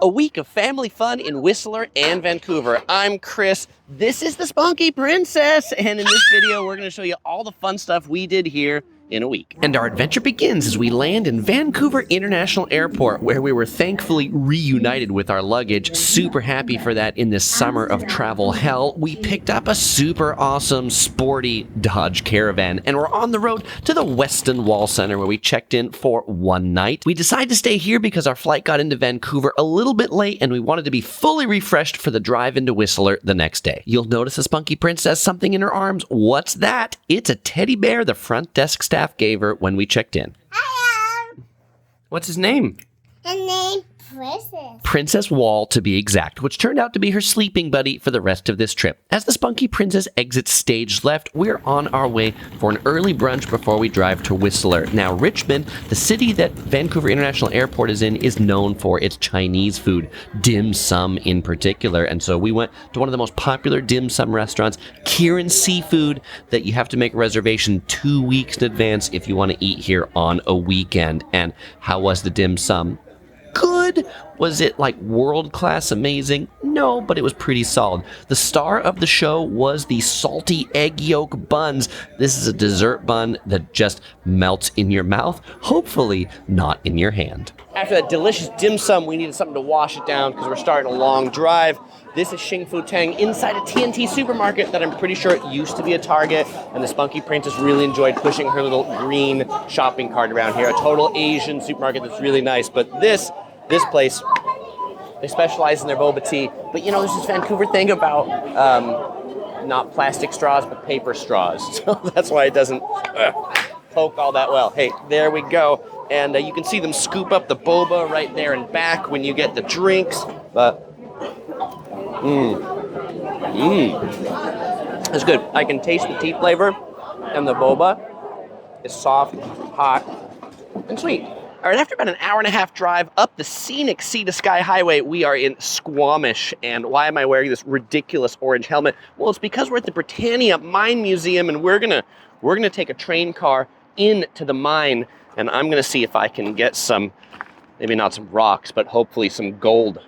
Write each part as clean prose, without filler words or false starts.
a week of family fun in Whistler and Vancouver. I'm Chris. This is the Spunky Princess, and in this video, we're going to show you all the fun stuff we did here in a week. And our adventure begins as we land in Vancouver International Airport, where we were thankfully reunited with our luggage. Super happy for that in this summer of travel hell. We picked up a super awesome, sporty Dodge Caravan, and we're on the road to the Westin Wall Center, where we checked in for one night. We decided to stay here because our flight got into Vancouver a little bit late, and we wanted to be fully refreshed for the drive into Whistler the next day. You'll notice the Spunky Princess something in her arms. What's that? It's a teddy bear the front desk staff gave her when we checked in. Hello. What's his name? His name Princess. Princess Wall, to be exact, which turned out to be her sleeping buddy for the rest of this trip. As the Spunky Princess exits stage left, we're on our way for an early brunch before we drive to Whistler. Now, Richmond, the city that Vancouver International Airport is in, is known for its Chinese food, dim sum in particular. And so we went to one of the most popular dim sum restaurants, Kirin Seafood, that you have to make a reservation 2 weeks in advance if you want to eat here on a weekend. And how was the dim sum? Good. Was it like world-class amazing? No, but it was pretty solid. The star of the show was the salty egg yolk buns. This is a dessert bun that just melts in your mouth, hopefully not in your hand. After that delicious dim sum, we needed something to wash it down because we're starting a long drive. This is Xing Tang inside a TNT supermarket that I'm pretty sure it used to be a Target, and the Spunky Princess really enjoyed pushing her little green shopping cart around here. A total Asian supermarket that's really nice, but this place, they specialize in their boba tea. But you know, there's this Vancouver thing about not plastic straws, but paper straws. So that's why it doesn't poke all that well. Hey, there we go. And you can see them scoop up the boba right there and back when you get the drinks. But, it's good. I can taste the tea flavor, and the boba is soft, hot, and sweet. All right, after about an hour and a half drive up the scenic Sea to Sky Highway, we are in Squamish. And why am I wearing this ridiculous orange helmet? Well, it's because we're at the Britannia Mine Museum, and we're gonna take a train car into the mine, and I'm gonna see if I can get some, maybe not some rocks, but hopefully some gold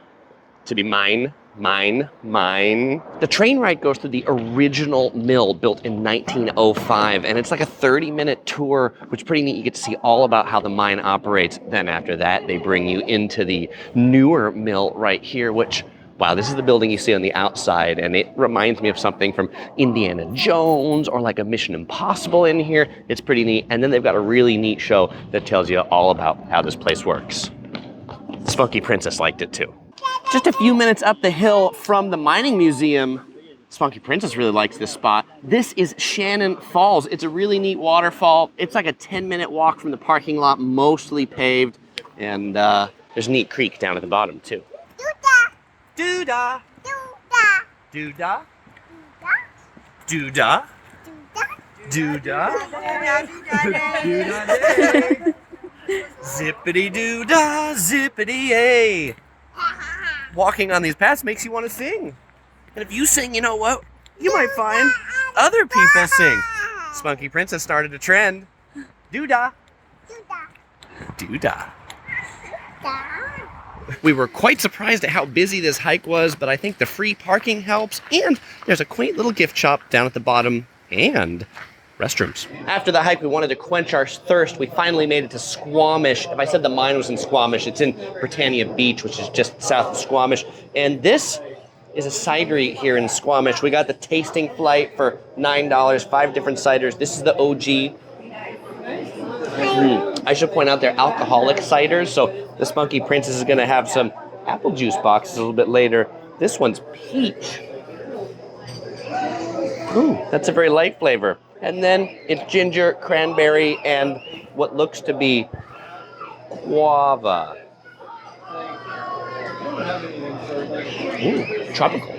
to be mine. The train ride goes through the original mill built in 1905, and it's like a 30-minute tour, which is pretty neat. You get to see all about how the mine operates. Then after that, they bring you into the newer mill right here, which, wow, this is the building you see on the outside, and it reminds me of something from Indiana Jones or like a Mission Impossible in here. It's pretty neat. And then they've got a really neat show that tells you all about how this place works. The Spunky Princess liked it too. Just a few minutes up the hill from the mining museum, Spunky Princess really likes this spot. This is Shannon Falls. It's a really neat waterfall. It's like a 10-minute walk from the parking lot, mostly paved. And there's a neat creek down at the bottom too. Doodah! Doodah! Doodah! Doodah! Doodah! Zippity doodah, zippity yay! Walking on these paths makes you want to sing. And if you sing, you know what? You might find other people sing. Spunky Princess started a trend. Doodah. Doodah. We were quite surprised at how busy this hike was, but I think the free parking helps. And there's a quaint little gift shop down at the bottom and restrooms. After the hike, we wanted to quench our thirst. We finally made it to Squamish. If I said the mine was in Squamish, it's in Britannia Beach, which is just south of Squamish. And this is a cidery here in Squamish. We got the tasting flight for $9, 5 different ciders. This is the OG. I should point out they're alcoholic ciders, so the Spunky Princess is going to have some apple juice boxes a little bit later. This one's peach. Ooh, that's a very light flavor. And then it's ginger, cranberry, and what looks to be guava. Ooh, tropical.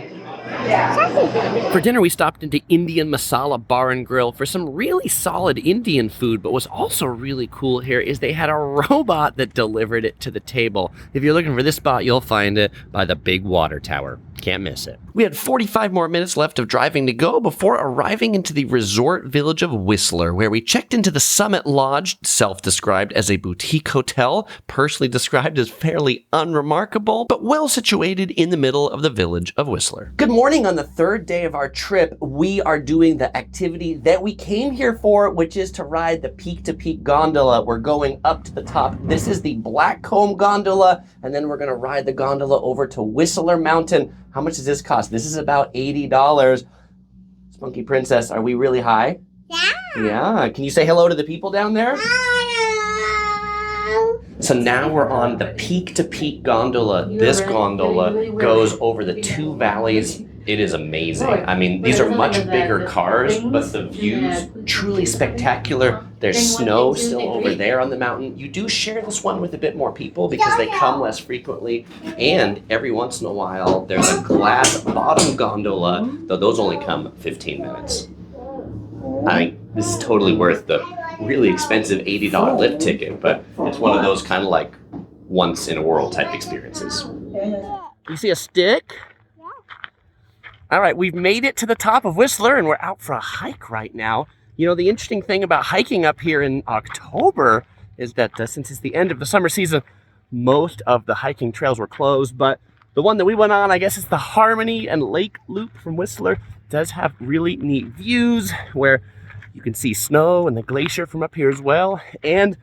For dinner, we stopped into Indian Masala Bar and Grill for some really solid Indian food, but what's also really cool here is they had a robot that delivered it to the table. If you're looking for this spot, you'll find it by the big water tower. Can't miss it. We had 45 more minutes left of driving to go before arriving into the resort village of Whistler, where we checked into the Summit Lodge, self-described as a boutique hotel, personally described as fairly unremarkable, but well situated in the middle of the village of Whistler. Good morning. On the third day of our trip, we are doing the activity that we came here for, which is to ride the peak-to-peak gondola. We're going up to the top. This is the Blackcomb Gondola, and then we're going to ride the gondola over to Whistler Mountain. How much does this cost? This is about $80. Spunky Princess, are we really high? Yeah. Yeah. Can you say hello to the people down there? Hello. So now we're on the peak-to-peak gondola. This gondola goes over the two valleys. It is amazing. I mean, these are much bigger cars, but the views truly spectacular. There's snow still over there on the mountain. You do share this one with a bit more people because they come less frequently. And every once in a while, there's a glass bottom gondola, though those only come 15 minutes. I mean, this is totally worth the really expensive $80 lift ticket, but it's one of those kind of like once in a world type experiences. You see a stick? All right, we've made it to the top of Whistler and we're out for a hike right now. You know, the interesting thing about hiking up here in October is that since it's the end of the summer season, most of the hiking trails were closed, but the one that we went on, I guess it's the Harmony and Lake Loop from Whistler, does have really neat views where you can see snow and the glacier from up here as well, and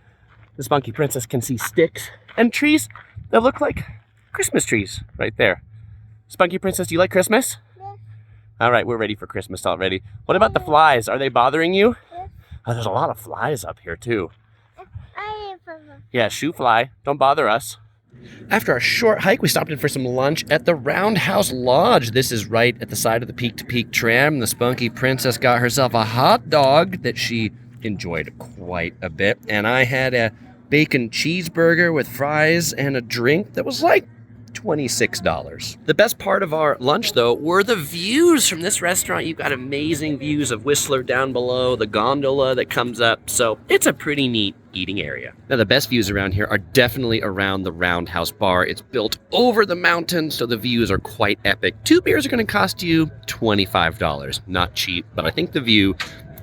the Spunky Princess can see sticks and trees that look like Christmas trees right there. Spunky Princess, do you like Christmas? All right, we're ready for Christmas already. What about the flies? Are they bothering you? Oh, there's a lot of flies up here too. Yeah, shoo fly. Don't bother us. After our short hike, we stopped in for some lunch at the Roundhouse Lodge. This is right at the side of the peak-to-peak tram. The Spunky Princess got herself a hot dog that she enjoyed quite a bit. And I had a bacon cheeseburger with fries and a drink that was like $26. The best part of our lunch, though, were the views from this restaurant. You've got amazing views of Whistler down below, the gondola that comes up, so it's a pretty neat eating area. Now, the best views around here are definitely around the Roundhouse Bar. It's built over the mountain, so the views are quite epic. 2 beers are going to cost you $25. Not cheap, but I think the view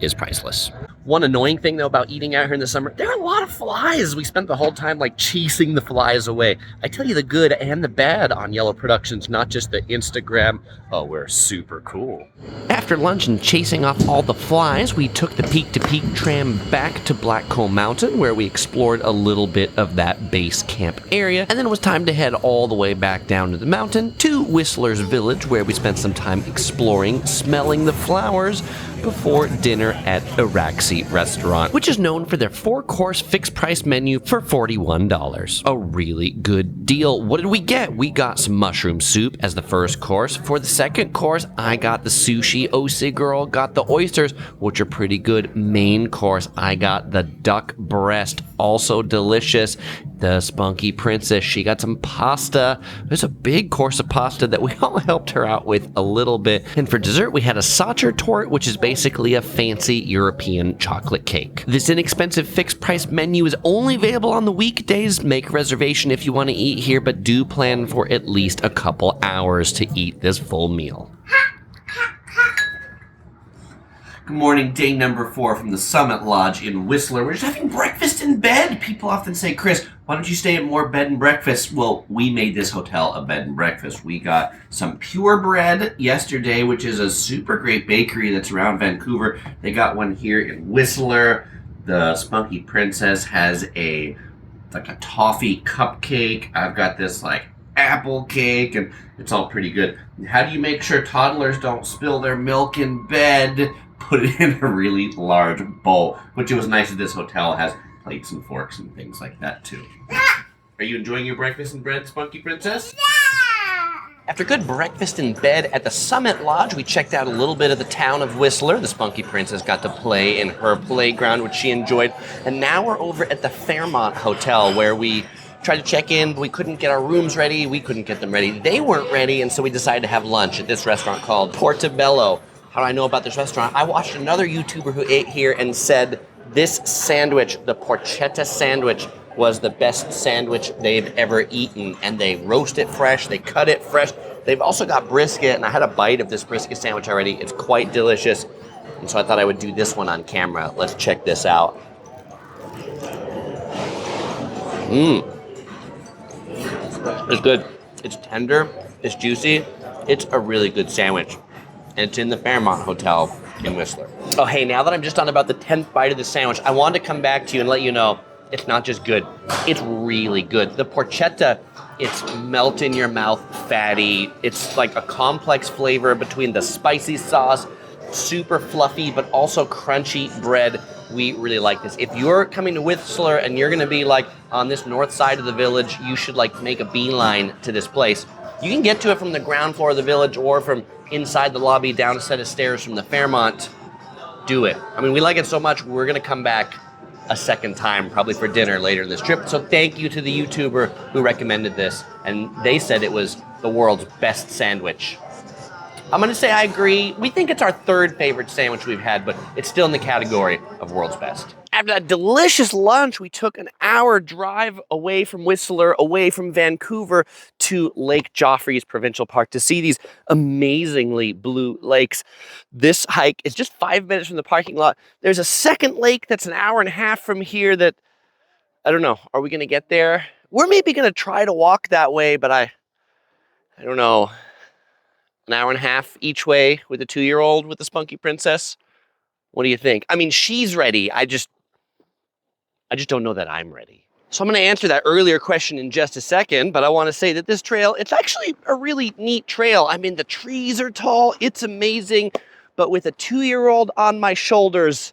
is priceless. One annoying thing, though, about eating out here in the summer, there are a lot of flies. We spent the whole time, like, chasing the flies away. I tell you the good and the bad on Yellow Productions, not just the Instagram. Oh, we're super cool. After lunch and chasing off all the flies, we took the peak-to-peak tram back to Blackcomb Mountain, where we explored a little bit of that base camp area. And then it was time to head all the way back down to the mountain to Whistler's Village, where we spent some time exploring, smelling the flowers, before dinner at Araxi Restaurant, which is known for their 4-course fixed-price menu for $41. A really good deal. What did we get? We got some mushroom soup as the first course. For the second course, I got the sushi. OC girl got the oysters, which are pretty good. Main course, I got the duck breast, also delicious. The Spunky Princess, she got some pasta. There's a big course of pasta that we all helped her out with a little bit. And for dessert, we had a Sacher tort, which is basically a fancy European chocolate cake. This inexpensive fixed price menu is only available on the weekdays. Make a reservation if you want to eat here, but do plan for at least a couple hours to eat this full meal. Good morning, day number 4 from the Summit Lodge in Whistler. We're just having breakfast in bed. People often say, Chris, why don't you stay at more bed and breakfast? Well, we made this hotel a bed and breakfast. We got some Purebred yesterday, which is a super great bakery that's around Vancouver. They got one here in Whistler. The Spunky Princess has a toffee cupcake. I've got this apple cake, and it's all pretty good. How do you make sure toddlers don't spill their milk in bed? Put it in a really large bowl, which it was nice that this hotel has plates and forks and things like that too. Are you enjoying your breakfast in bed, Spunky Princess? After good breakfast in bed at the Summit Lodge, we checked out a little bit of the town of Whistler. The Spunky Princess got to play in her playground, which she enjoyed. And now we're over at the Fairmont Hotel, where we tried to check in, but we couldn't get our rooms ready. We couldn't get them ready. They weren't ready, and so we decided to have lunch at this restaurant called Portobello. How do I know about this restaurant? I watched another YouTuber who ate here and said this sandwich, the porchetta sandwich, was the best sandwich they've ever eaten. And they roast it fresh, they cut it fresh. They've also got brisket, and I had a bite of this brisket sandwich already. It's quite delicious, and so I thought I would do this one on camera. Let's check this out. It's good. It's tender. It's juicy. It's a really good sandwich, and it's in the Fairmont Hotel in Whistler. Oh, hey, now that I'm just on about the 10th bite of the sandwich, I wanted to come back to you and let you know it's not just good. It's really good. The porchetta, it's melt in your mouth, fatty. It's like a complex flavor between the spicy sauce, super fluffy, but also crunchy bread. We really like this. If you're coming to Whistler and you're gonna be like on this north side of the village, you should like make a beeline to this place. You can get to it from the ground floor of the village or from inside the lobby down a set of stairs from the Fairmont. Do it. I mean, we like it so much, we're gonna come back a second time, probably for dinner later in this trip. So thank you to the YouTuber who recommended this. And they said it was the world's best sandwich. I'm gonna say I agree. We think it's our third favorite sandwich we've had, but it's still in the category of world's best. After that delicious lunch, we took an hour drive away from Whistler, away from Vancouver, to Lake Joffre's Provincial Park to see these amazingly blue lakes. This hike is just 5 minutes from the parking lot. There's a second lake that's an hour and a half from here that, I don't know, are we gonna get there? We're maybe gonna try to walk that way, but I don't know. An hour and a half each way with a 2-year-old with the spunky princess. What do you think? I mean, she's ready. I just don't know that I'm ready. So I'm going to answer that earlier question in just a second, but I want to say that this trail, it's actually a really neat trail. I mean, the trees are tall, it's amazing, but with a 2-year-old on my shoulders,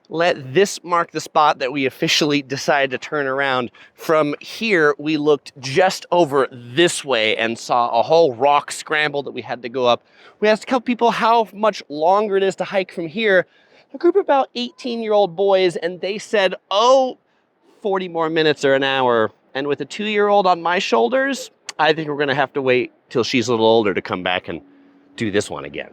let this mark the spot that we officially decided to turn around. From here, we looked just over this way and saw a whole rock scramble that we had to go up. We asked a couple people how much longer it is to hike from here. A group of about 18-year-old boys, and they said, 40 more minutes or an hour. And with a 2-year-old on my shoulders, I think we're gonna have to wait till she's a little older to come back and do this one again.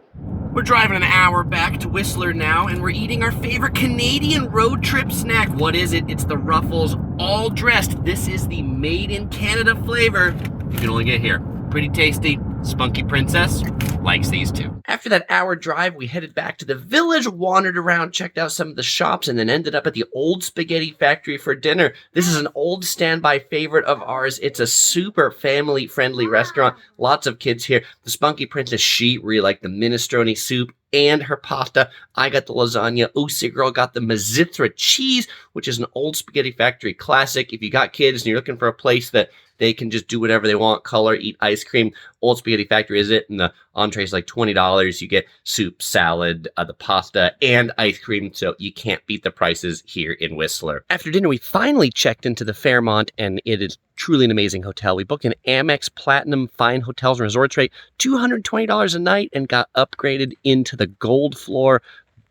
We're driving an hour back to Whistler now, and we're eating our favorite Canadian road trip snack. What is it? It's the Ruffles all dressed. This is the made in Canada flavor. You can only get here. Pretty tasty. Spunky Princess likes these two. After that hour drive, we headed back to the village, wandered around, checked out some of the shops, and then ended up at the Old Spaghetti Factory for dinner. This is an old standby favorite of ours. It's a super family-friendly restaurant. Lots of kids here. The Spunky Princess, she really liked the minestrone soup and her pasta. I got the lasagna. Oosie Girl got the Mazithra cheese, which is an Old Spaghetti Factory classic. If you got kids and you're looking for a place that they can just do whatever they want, color, eat ice cream, Old Spaghetti Factory is it, and the entree is like $20. You get soup, salad, the pasta, and ice cream, so you can't beat the prices here in Whistler. After dinner, we finally checked into the Fairmont, and it is truly an amazing hotel. We booked an Amex Platinum Fine Hotels and Resorts rate, $220 a night, and got upgraded into the gold floor.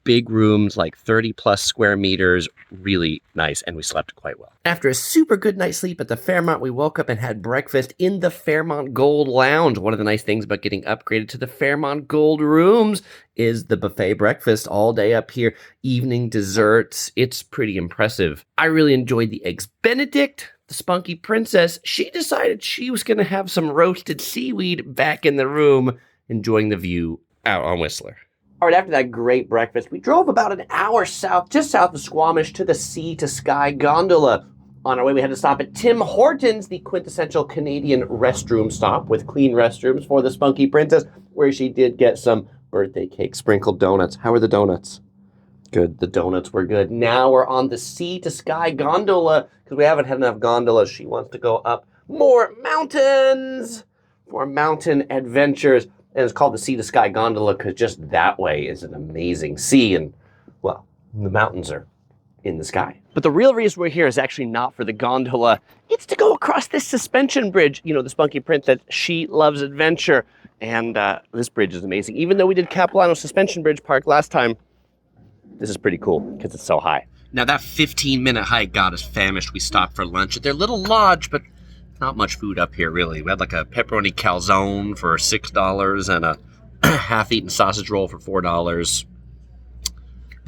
Big rooms, like 30 plus square meters, really nice, and we slept quite well. After a super good night's sleep at the Fairmont, we woke up and had breakfast in the Fairmont Gold Lounge. One of the nice things about getting upgraded to the Fairmont Gold rooms is the buffet breakfast all day up here, evening desserts. It's pretty impressive. I really enjoyed the Eggs Benedict. The Spunky Princess, she decided she was going to have some roasted seaweed back in the room, enjoying the view out on Whistler. All right, after that great breakfast, we drove about an hour south, just south of Squamish, to the Sea to Sky Gondola. On our way, we had to stop at Tim Hortons, the quintessential Canadian restroom stop with clean restrooms for the Spunky Princess, where she did get some birthday cake sprinkled donuts. How were the donuts? Good, the donuts were good. Now we're on the Sea to Sky Gondola, because we haven't had enough gondolas. She wants to go up more mountains for mountain adventures. And it's called the Sea to Sky Gondola because just that way is an amazing sea. And, well, the mountains are in the sky. But the real reason we're here is actually not for the gondola. It's to go across this suspension bridge. You know, the Spunky Princess, she loves adventure. And this bridge is amazing. Even though we did Capilano Suspension Bridge Park last time, this is pretty cool because it's so high. Now, that 15-minute hike got us famished. We stopped for lunch at their little lodge, but not much food up here, really. We had like a pepperoni calzone for $6 and a half-eaten sausage roll for $4.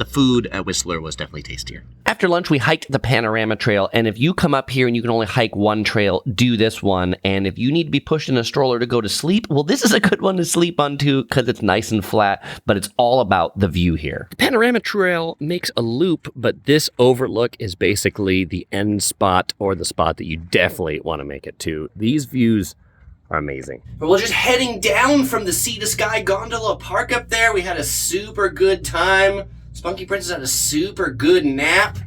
the food at Whistler was definitely tastier. After lunch, we hiked the Panorama Trail, and if you come up here and you can only hike one trail, do this one. And if you need to be pushed in a stroller to go to sleep, well, this is a good one to sleep on too, because it's nice and flat, but it's all about the view here. The Panorama Trail makes a loop, but this overlook is basically the end spot, or the spot that you definitely want to make it to. These views are amazing. But we're just heading down from the Sea to Sky Gondola Park up there. We had a super good time. Spunky Princess had a super good nap.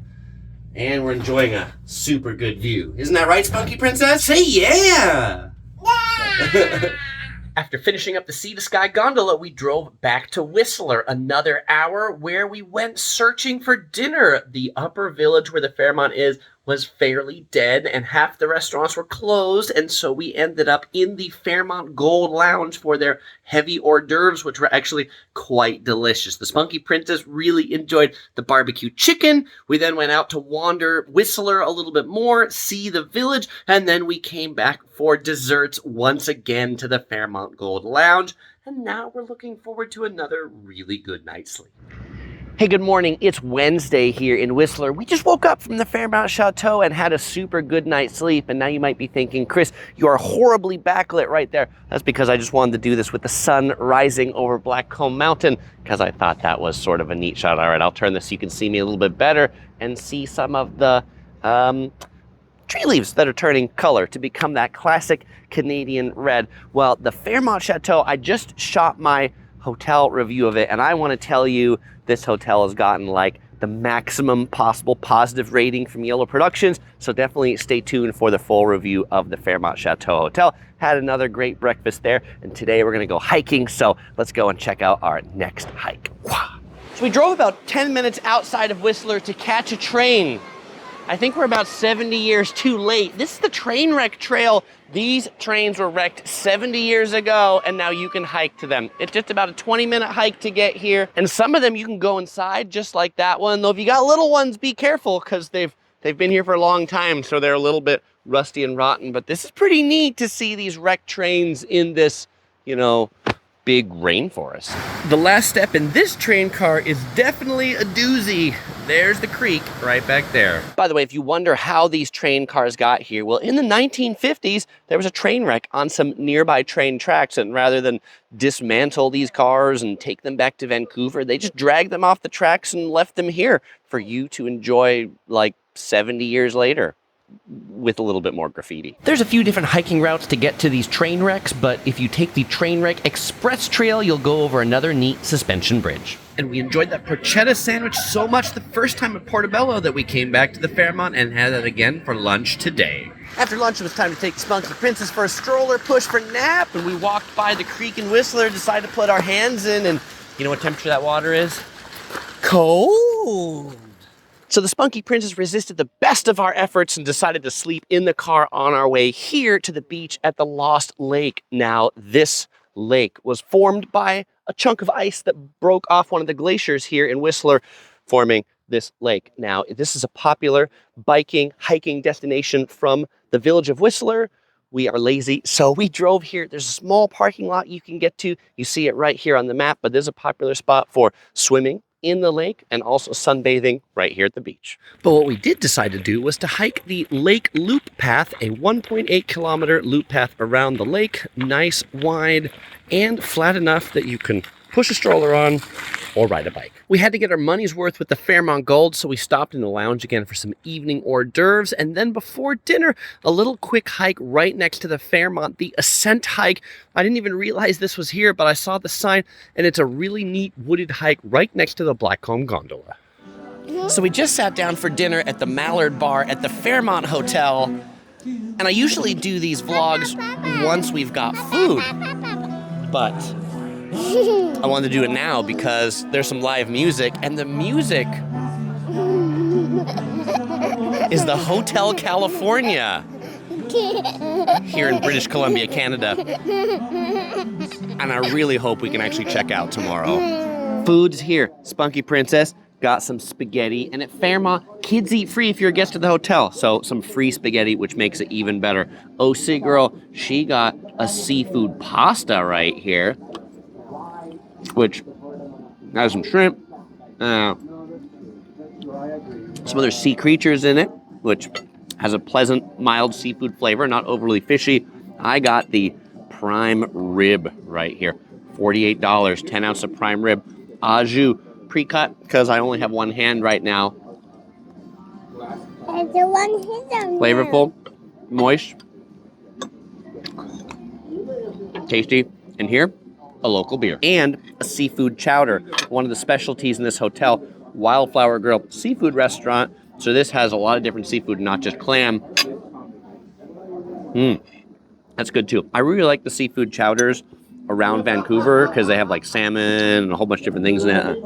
And we're enjoying a super good view. Isn't that right, Spunky Princess? Say yeah! Yeah! After finishing up the Sea to Sky Gondola, we drove back to Whistler, another hour where we went searching for dinner. The upper village where the Fairmont is was fairly dead, and half the restaurants were closed, and so we ended up in the Fairmont Gold Lounge for their heavy hors d'oeuvres, which were actually quite delicious. The Spunky Princess really enjoyed the barbecue chicken. We then went out to wander Whistler a little bit more, see the village, and then we came back for desserts once again to the Fairmont Gold Lounge, and now we're looking forward to another really good night's sleep. Hey, good morning. It's Wednesday here in Whistler. We just woke up from the Fairmont Chateau and had a super good night's sleep. And now you might be thinking, Chris, you are horribly backlit right there. That's because I just wanted to do this with the sun rising over Blackcomb Mountain, because I thought that was sort of a neat shot. All right, I'll turn this so you can see me a little bit better and see some of the tree leaves that are turning color to become that classic Canadian red. Well, the Fairmont Chateau, I just shot my hotel review of it, and I want to tell you, this hotel has gotten like the maximum possible positive rating from Yellow Productions, so definitely stay tuned for the full review of the Fairmont Chateau Hotel. Had another great breakfast there, and today we're gonna go hiking, so let's go and check out our next hike. So we drove about 10 minutes outside of Whistler to catch a train. I think we're about 70 years too late. This is the train wreck trail. These trains were wrecked 70 years ago, and now you can hike to them. It's just about a 20-minute hike to get here, and some of them you can go inside, just like that one. Though if you got little ones, be careful, because they've been here for a long time, so they're a little bit rusty and rotten. But this is pretty neat to see these wrecked trains in this, you know, big rainforest. The last step in this train car is definitely a doozy. There's the creek right back there. By the way, if you wonder how these train cars got here, well, in the 1950s, there was a train wreck on some nearby train tracks, and rather than dismantle these cars and take them back to Vancouver, they just dragged them off the tracks and left them here for you to enjoy like 70 years later, with a little bit more graffiti. There's a few different hiking routes to get to these train wrecks, but if you take the train wreck express trail, you'll go over another neat suspension bridge. And we enjoyed that porchetta sandwich so much the first time at Portobello that we came back to the Fairmont and had it again for lunch today. After lunch, it was time to take the Spunky Princess for a stroller push for nap, and we walked by the creek in Whistler, decided to put our hands in, and you know what temperature that water is? Cold. So the Spunky Princess resisted the best of our efforts and decided to sleep in the car on our way here to the beach at the Lost Lake. Now, this lake was formed by a chunk of ice that broke off one of the glaciers here in Whistler, forming this lake. Now, this is a popular biking, hiking destination from the village of Whistler. We are lazy, so we drove here. There's a small parking lot you can get to. You see it right here on the map, but there's a popular spot for swimming in the lake and also sunbathing right here at the beach. But what we did decide to do was to hike the Lake Loop Path, a 1.8 kilometer loop path around the lake, nice, wide, and flat enough that you can push a stroller on or ride a bike. We had to get our money's worth with the Fairmont Gold, so we stopped in the lounge again for some evening hors d'oeuvres, and then before dinner, a little quick hike right next to the Fairmont, the Ascent Hike. I didn't even realize this was here, but I saw the sign, and it's a really neat wooded hike right next to the Blackcomb Gondola. So we just sat down for dinner at the Mallard bar at the Fairmont Hotel, and I usually do these vlogs once we've got food, but I wanted to do it now because there's some live music, and the music is the Hotel California here in British Columbia, Canada. And I really hope we can actually check out tomorrow. Food's here. Spunky Princess got some spaghetti, and at Fairmont, kids eat free if you're a guest of the hotel, so some free spaghetti, which makes it even better. OC girl, she got a seafood pasta right here, which has some shrimp, some other sea creatures in it, which has a pleasant, mild seafood flavor, not overly fishy. I got the prime rib right here. $48, 10 ounce of prime rib. Au jus, pre-cut, because I only have one hand right now. Flavorful, moist, tasty, and here, a local beer. And a seafood chowder, one of the specialties in this hotel, Wildflower Grill Seafood Restaurant. So this has a lot of different seafood, not just clam. That's good too. I really like the seafood chowders around Vancouver because they have like salmon and a whole bunch of different things in it.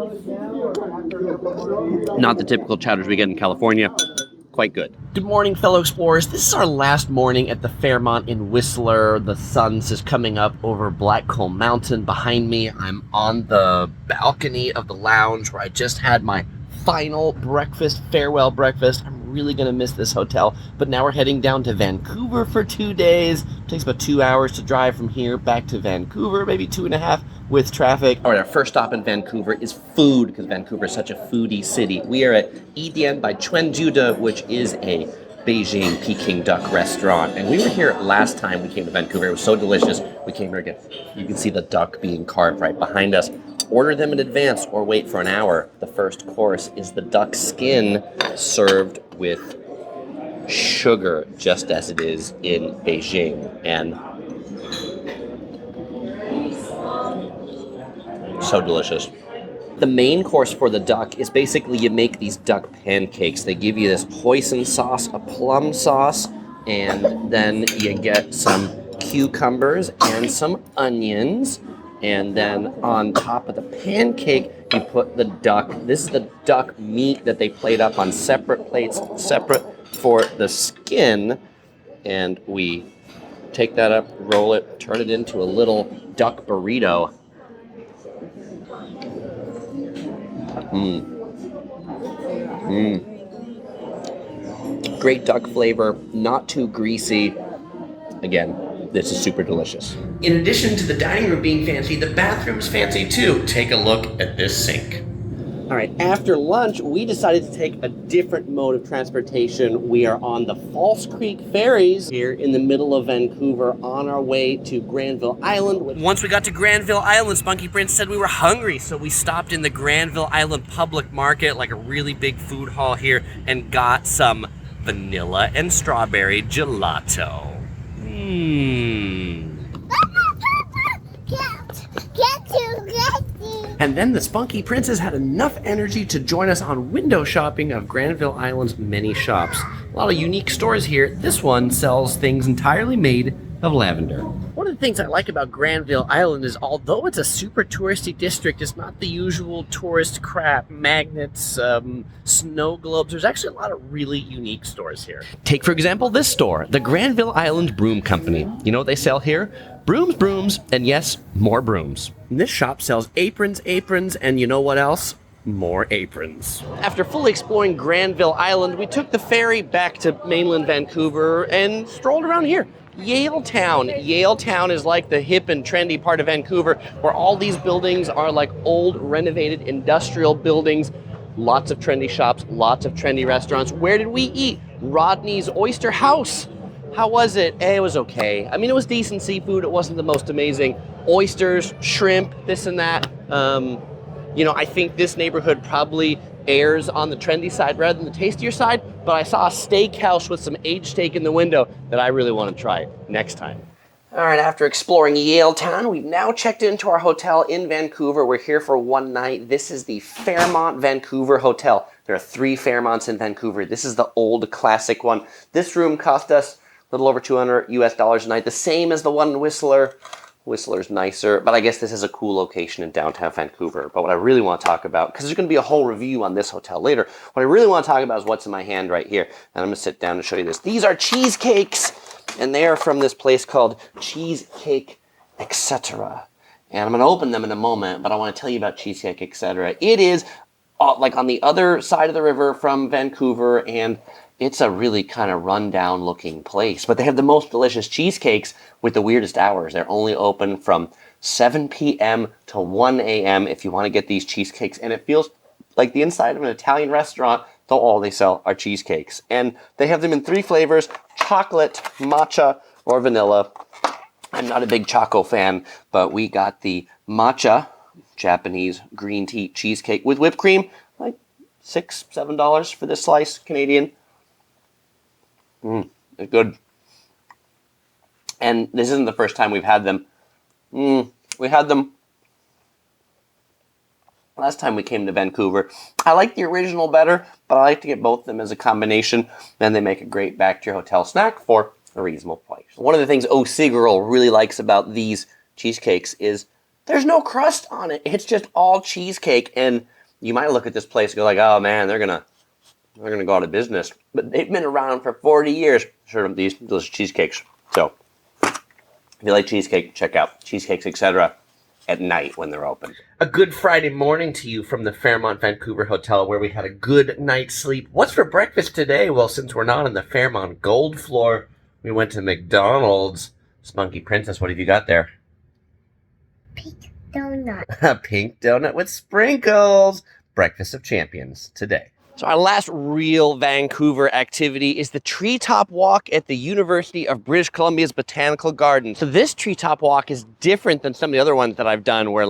Not the typical chowders we get in California. Quite good. Good morning, fellow explorers. This is our last morning at the Fairmont in Whistler. The sun is coming up over Blackcomb Mountain. Behind me, I'm on the balcony of the lounge where I just had my final breakfast, farewell breakfast. I'm really gonna miss this hotel, but now we're heading down to Vancouver for 2 days. It takes about 2 hours to drive from here back to Vancouver, maybe 2.5 with traffic. All right, our first stop in Vancouver is food, because Vancouver is such a foodie city. We are at Idian by Jude, which is a Beijing Peking duck restaurant. And we were here last time we came to Vancouver. It was so delicious. We came here again. You can see the duck being carved right behind us. Order them in advance or wait for an hour. The first course is the duck skin served with sugar, just as it is in Beijing. And so delicious. The main course for the duck is basically you make these duck pancakes. They give you this hoisin sauce, a plum sauce, and then you get some cucumbers and some onions. And then on top of the pancake, you put the duck. This is the duck meat that they plate up on separate plates, separate for the skin. And we take that up, roll it, turn it into a little duck burrito. Great duck flavor, not too greasy. Again, this is super delicious. In addition to the dining room being fancy, the bathroom's fancy too. Take a look at this sink. All right, after lunch, we decided to take a different mode of transportation. We are on the False Creek Ferries here in the middle of Vancouver on our way to Granville Island. Once we got to Granville Island, Spunky Prince said we were hungry, so we stopped in the Granville Island Public Market, like a really big food hall here, and got some vanilla and strawberry gelato. And then the Spunky Princess had enough energy to join us on window shopping of Granville Island's many shops. A lot of unique stores here. This one sells things entirely made of lavender. One of the things I like about Granville Island is although it's a super touristy district, it's not the usual tourist crap, magnets, snow globes. There's actually a lot of really unique stores here. Take, for example, this store, the Granville Island Broom Company. You know what they sell here? Brooms, brooms, and yes, more brooms. And this shop sells aprons, and you know what else? More aprons. After fully exploring Granville Island, we took the ferry back to mainland Vancouver and strolled around here. Yaletown. Yaletown is like the hip and trendy part of Vancouver where all these buildings are like old renovated industrial buildings. Lots of trendy shops, lots of trendy restaurants. Where did we eat? Rodney's Oyster House. How was it? It was okay. I mean, it was decent seafood. It wasn't the most amazing. Oysters, shrimp, this and that. You know, I think this neighborhood probably airs on the trendy side rather than the tastier side, but I saw a steakhouse with some aged steak in the window that I really want to try next time. All right, after exploring Yaletown, we've now checked into our hotel in Vancouver. We're here for one night. This is the Fairmont Vancouver Hotel. There are 3 Fairmonts in Vancouver. This is the old classic one. This room cost us a little over $200 US a night, the same as the one in Whistler. Whistler's nicer, but I guess this is a cool location in downtown Vancouver. But what I really want to talk about, because there's going to be a whole review on this hotel later, what I really want to talk about is what's in my hand right here. And I'm going to sit down and show you this. These are cheesecakes, and they are from this place called Cheesecake Etc. And I'm going to open them in a moment, but I want to tell you about Cheesecake Etc. It is like on the other side of the river from Vancouver, and it's a really kind of run-down looking place. But they have the most delicious cheesecakes with the weirdest hours. They're only open from 7 p.m. to 1 a.m. if you want to get these cheesecakes. And it feels like the inside of an Italian restaurant So all they sell are cheesecakes. And they have them in 3 flavors, chocolate, matcha, or vanilla. I'm not a big Choco fan, but we got the matcha Japanese green tea cheesecake with whipped cream, like $6, $7 for this slice, Canadian. It's good. And this isn't the first time we've had them. We had them last time we came to Vancouver. I like the original better, but I like to get both of them as a combination. Then they make a great back to your hotel snack for a reasonable price. One of the things OC Girl really likes about these cheesecakes is there's no crust on it. It's just all cheesecake. And you might look at this place and go like, oh man, they're gonna go out of business. But they've been around for 40 years. Serve these delicious cheesecakes. So if you like cheesecake, check out Cheesecakes Etc at night when they're open. A good Friday morning to you from the Fairmont Vancouver Hotel, where we had a good night's sleep. What's for breakfast today? Well, since we're not on the Fairmont Gold floor, we went to McDonald's. Spunky Princess, what have you got there? Pink donut. A pink donut with sprinkles. Breakfast of champions today. So our last real Vancouver activity is the Treetop Walk at the University of British Columbia's Botanical Gardens. So this Treetop Walk is different than some of the other ones that I've done where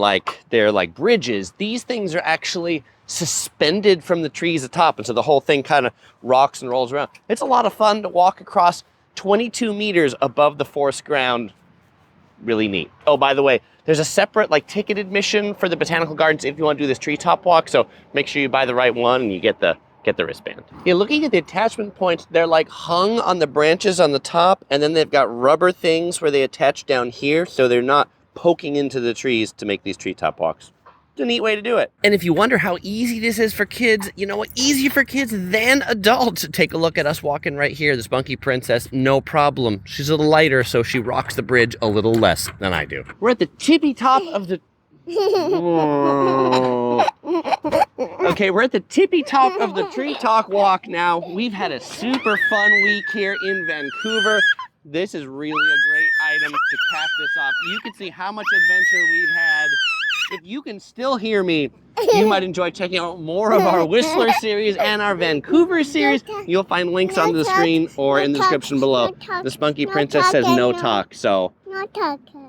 they're like bridges. These things are actually suspended from the trees atop, and so the whole thing kind of rocks and rolls around. It's a lot of fun to walk across 22 meters above the forest ground. Really neat. Oh, by the way, there's a separate ticket admission for the Botanical Gardens if you want to do this treetop walk, so make sure you buy the right one and you get the wristband. Yeah, looking at the attachment points, they're hung on the branches on the top, and then they've got rubber things where they attach down here, so they're not poking into the trees to make these treetop walks. It's a neat way to do it. And if you wonder how easy this is for kids, you know what? Easier for kids than adults. Take a look at us walking right here. The Spunky Princess, no problem. She's a little lighter, so she rocks the bridge a little less than I do. We're at the tippy top of the... Okay, we're at the tippy top of the Treetop Walk now. We've had a super fun week here in Vancouver. This is really a great item to cap this off. You can see how much adventure we've had. If you can still hear me, you might enjoy checking out more of our Whistler series and our Vancouver series. You'll find links on the screen or in the description below. The Spunky Princess says no talk, so... No talking.